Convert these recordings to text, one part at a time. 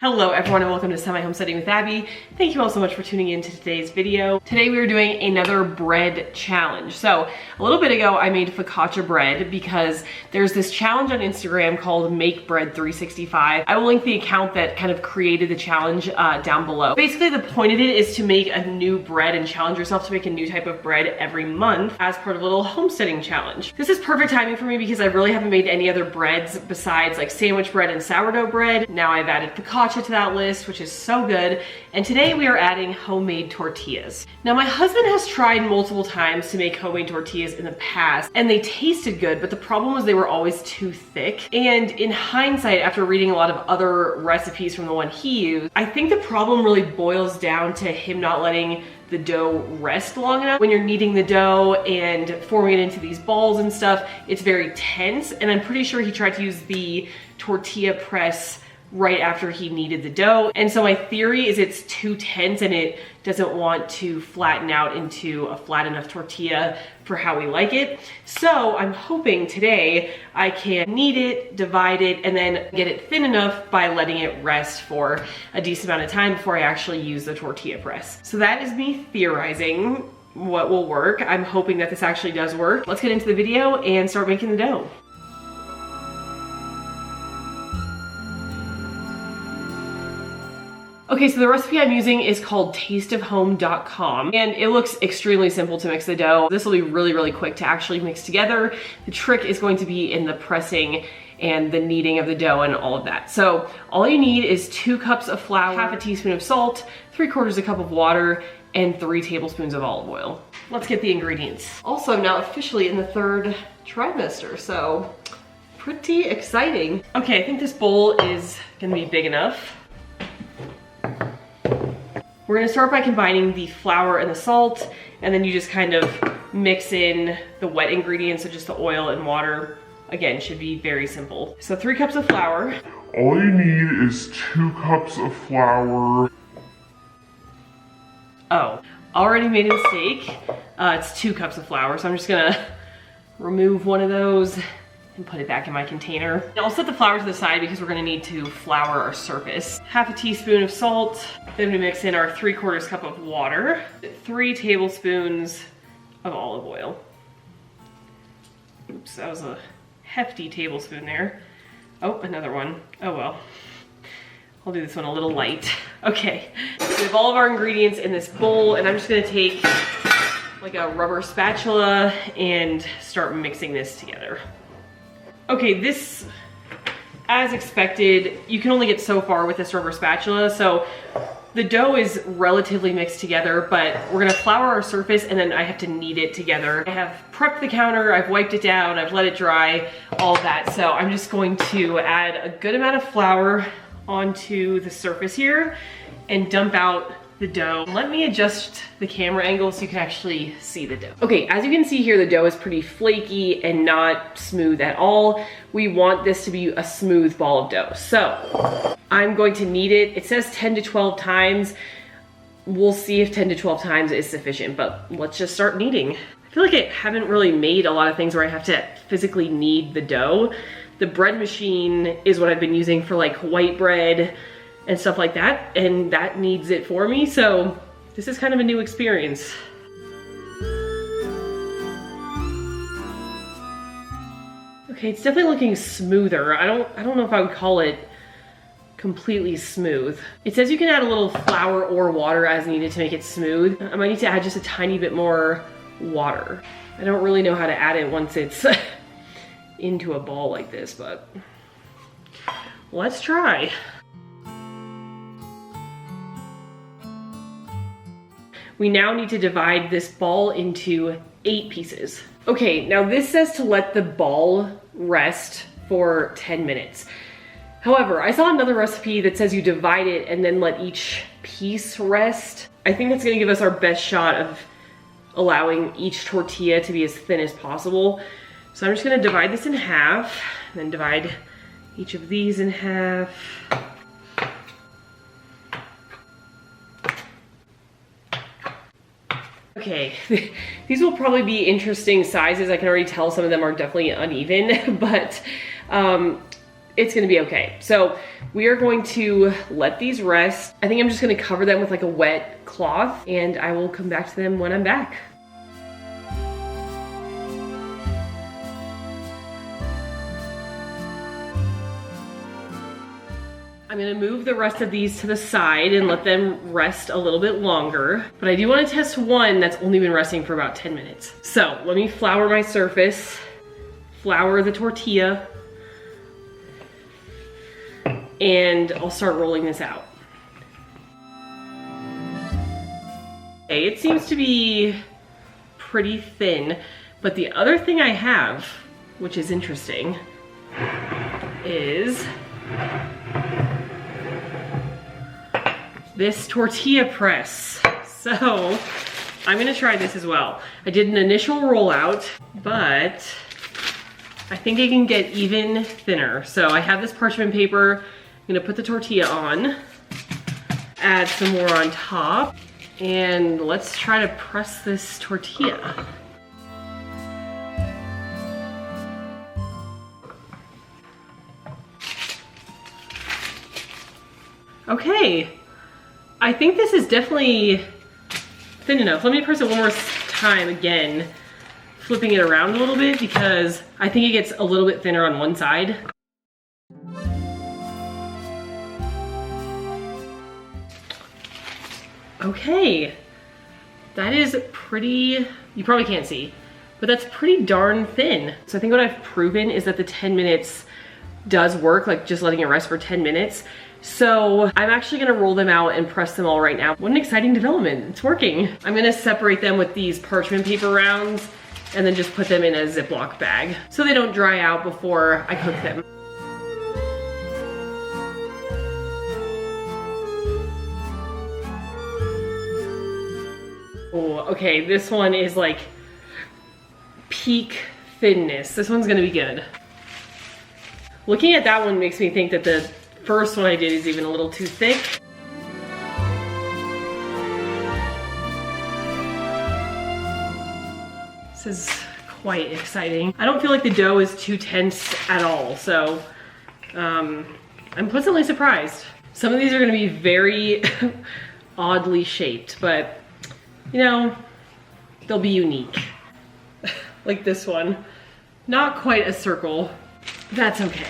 Hello everyone and welcome to Semi Homesteading with Abby. Thank you all so much for tuning in to today's video. Today we are doing another bread challenge. So a little bit ago I made focaccia bread because there's this challenge on Instagram called Make Bread 365. I will link the account that kind of created the challenge down below. Basically the point of it is to make a new bread and challenge yourself to make a new type of bread every month as part of a little homesteading challenge. This is perfect timing for me because I really haven't made any other breads besides like sandwich bread and sourdough bread. Now I've added focaccia to that list, which is so good. And today we are adding homemade tortillas. Now my husband has tried multiple times to make homemade tortillas in the past and they tasted good, but the problem was they were always too thick. And in hindsight, after reading a lot of other recipes from the one he used, I think the problem really boils down to him not letting the dough rest long enough. When you're kneading the dough and forming it into these balls and stuff, it's very tense. And I'm pretty sure he tried to use the tortilla press right after he kneaded the dough. And so my theory is it's too tense and it doesn't want to flatten out into a flat enough tortilla for how we like it. So I'm hoping today I can knead it, divide it, and then get it thin enough by letting it rest for a decent amount of time before I actually use the tortilla press. So that is me theorizing what will work. I'm hoping that this actually does work. Let's get into the video and start making the dough. Okay, so the recipe I'm using is called tasteofhome.com and it looks extremely simple to mix the dough. This will be really, really quick to actually mix together. The trick is going to be in the pressing and the kneading of the dough and all of that. So all you need is 2 cups of flour, half a teaspoon of salt, 3/4 a cup of water, and 3 tablespoons of olive oil. Let's get the ingredients. Also, I'm now officially in the 3rd trimester, so pretty exciting. Okay, I think this bowl is gonna be big enough. We're gonna start by combining the flour and the salt, and then you just kind of mix in the wet ingredients, so just the oil and water. Again, should be very simple. So 3 cups of flour. All you need is 2 cups of flour. Oh, already made a mistake. It's 2 cups of flour, so I'm just gonna remove one of those and put it back in my container. Now I'll set the flour to the side because we're gonna need to flour our surface. Half a teaspoon of salt. Then we mix in our 3/4 cup of water. 3 tablespoons of olive oil. Oops, that was a hefty tablespoon there. Oh, another one. Oh well. I'll do this one a little light. Okay, so we have all of our ingredients in this bowl and I'm just gonna take like a rubber spatula and start mixing this together. Okay, this, as expected, you can only get so far with this rubber spatula, so the dough is relatively mixed together, but we're gonna flour our surface and then I have to knead it together. I have prepped the counter, I've wiped it down, I've let it dry, all of that. So I'm just going to add a good amount of flour onto the surface here and dump out the dough. Let me adjust the camera angle so you can actually see the dough. Okay, as you can see here, the dough is pretty flaky and not smooth at all. We want this to be a smooth ball of dough. So I'm going to knead it. It says 10 to 12 times. We'll see if 10 to 12 times is sufficient, but let's just start kneading. I feel like I haven't really made a lot of things where I have to physically knead the dough. The bread machine is what I've been using for like white bread and stuff like that, and that needs it for me, so this is kind of a new experience. Okay, it's definitely looking smoother. I don't know if I would call it completely smooth. It says you can add a little flour or water as needed to make it smooth. I might need to add just a tiny bit more water. I don't really know how to add it once it's into a ball like this, but let's try. We now need to divide this ball into 8 pieces. Okay, now this says to let the ball rest for 10 minutes. However, I saw another recipe that says you divide it and then let each piece rest. I think that's gonna give us our best shot of allowing each tortilla to be as thin as possible. So I'm just gonna divide this in half, and then divide each of these in half. Okay, these will probably be interesting sizes. I can already tell some of them are definitely uneven, but it's gonna be okay. So we are going to let these rest. I think I'm just gonna cover them with like a wet cloth, and I will come back to them when I'm back. I'm gonna move the rest of these to the side and let them rest a little bit longer. But I do wanna test one that's only been resting for about 10 minutes. So let me flour my surface, flour the tortilla, and I'll start rolling this out. Okay, it seems to be pretty thin, but the other thing I have, which is interesting, is this tortilla press. So I'm gonna try this as well. I did an initial rollout, but I think it can get even thinner. So I have this parchment paper. I'm gonna put the tortilla on, add some more on top, and let's try to press this tortilla. Okay. I think this is definitely thin enough. Let me press it one more time again, flipping it around a little bit because I think it gets a little bit thinner on one side. Okay, that is pretty, you probably can't see, but that's pretty darn thin. So I think what I've proven is that the 10 minutes does work, like just letting it rest for 10 minutes. So I'm actually gonna roll them out and press them all right now. What an exciting development, it's working. I'm gonna separate them with these parchment paper rounds and then just put them in a Ziploc bag so they don't dry out before I cook them. Oh, okay, this one is like peak thinness. This one's gonna be good. Looking at that one makes me think that the first one I did is even a little too thick. This is quite exciting. I don't feel like the dough is too tense at all, so I'm pleasantly surprised. Some of these are gonna be very oddly shaped, but you know, they'll be unique. Like this one. Not quite a circle, but that's okay.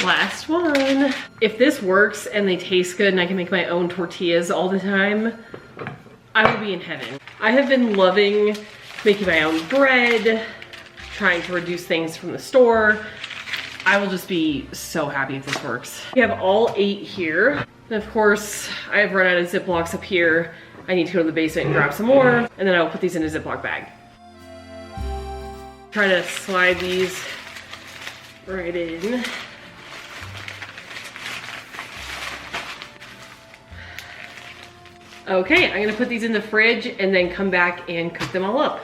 Last one. If this works and they taste good and I can make my own tortillas all the time, I will be in heaven. I have been loving making my own bread, trying to reduce things from the store. I will just be so happy if this works. We have all 8 here. And of course, I have run out of Ziplocs up here. I need to go to the basement and grab some more, and then I'll put these in a Ziploc bag. Try to slide these right in. Okay, I'm gonna put these in the fridge and then come back and cook them all up.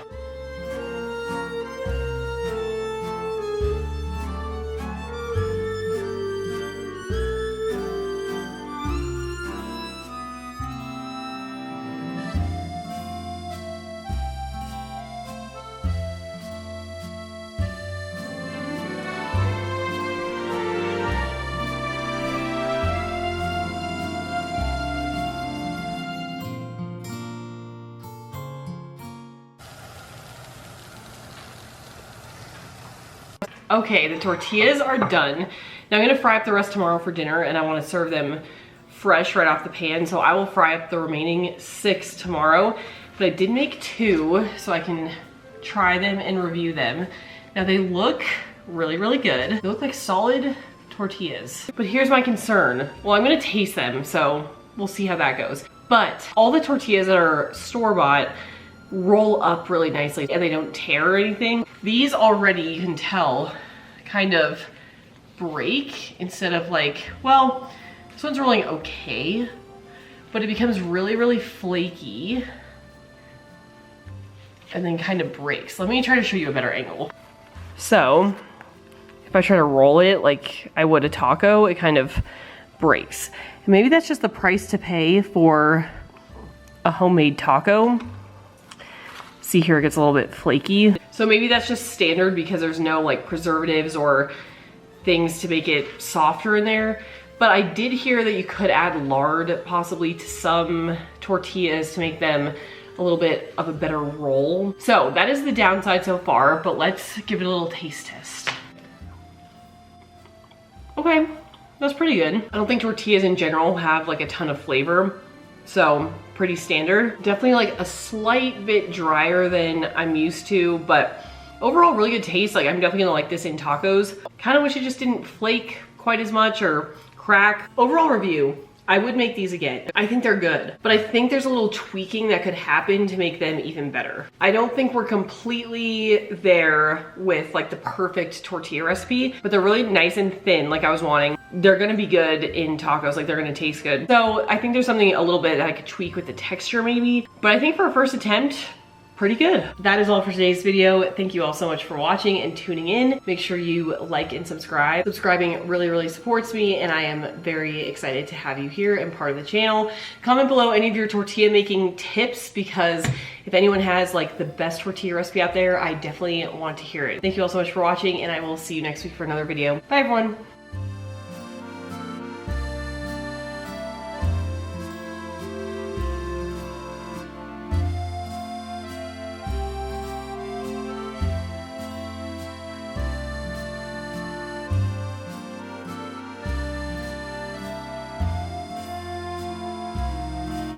Okay, the tortillas are done. Now I'm gonna fry up the rest tomorrow for dinner, and I wanna serve them fresh right off the pan, so I will fry up the remaining 6 tomorrow. But I did make 2, so I can try them and review them. Now they look really, really good. They look like solid tortillas. But here's my concern. Well, I'm gonna taste them, so we'll see how that goes. But all the tortillas that are store-bought roll up really nicely and they don't tear or anything. These already, you can tell, kind of break instead of like, well, this one's rolling okay, but it becomes really, really flaky and then kind of breaks. Let me try to show you a better angle. So if I try to roll it like I would a taco, it kind of breaks. And maybe that's just the price to pay for a homemade taco. See here, it gets a little bit flaky. So maybe that's just standard because there's no like preservatives or things to make it softer in there. But I did hear that you could add lard possibly to some tortillas to make them a little bit of a better roll. So that is the downside so far, but let's give it a little taste test. Okay, that's pretty good. I don't think tortillas in general have like a ton of flavor, so pretty standard. Definitely like a slight bit drier than I'm used to, but overall really good taste. Like I'm definitely gonna like this in tacos. Kind of wish it just didn't flake quite as much or crack. Overall review, I would make these again. I think they're good, but I think there's a little tweaking that could happen to make them even better. I don't think we're completely there with like the perfect tortilla recipe, but they're really nice and thin like I was wanting. They're gonna be good in tacos, like they're gonna taste good. So I think there's something a little bit that I could tweak with the texture maybe, but I think for a first attempt, pretty good. That is all for today's video. Thank you all so much for watching and tuning in. Make sure you like and subscribe. Subscribing really supports me, and I am very excited to have you here and part of the channel. Comment below any of your tortilla making tips, because if anyone has like the best tortilla recipe out there, I definitely want to hear it. Thank you all so much for watching, and I will see you next week for another video. Bye everyone.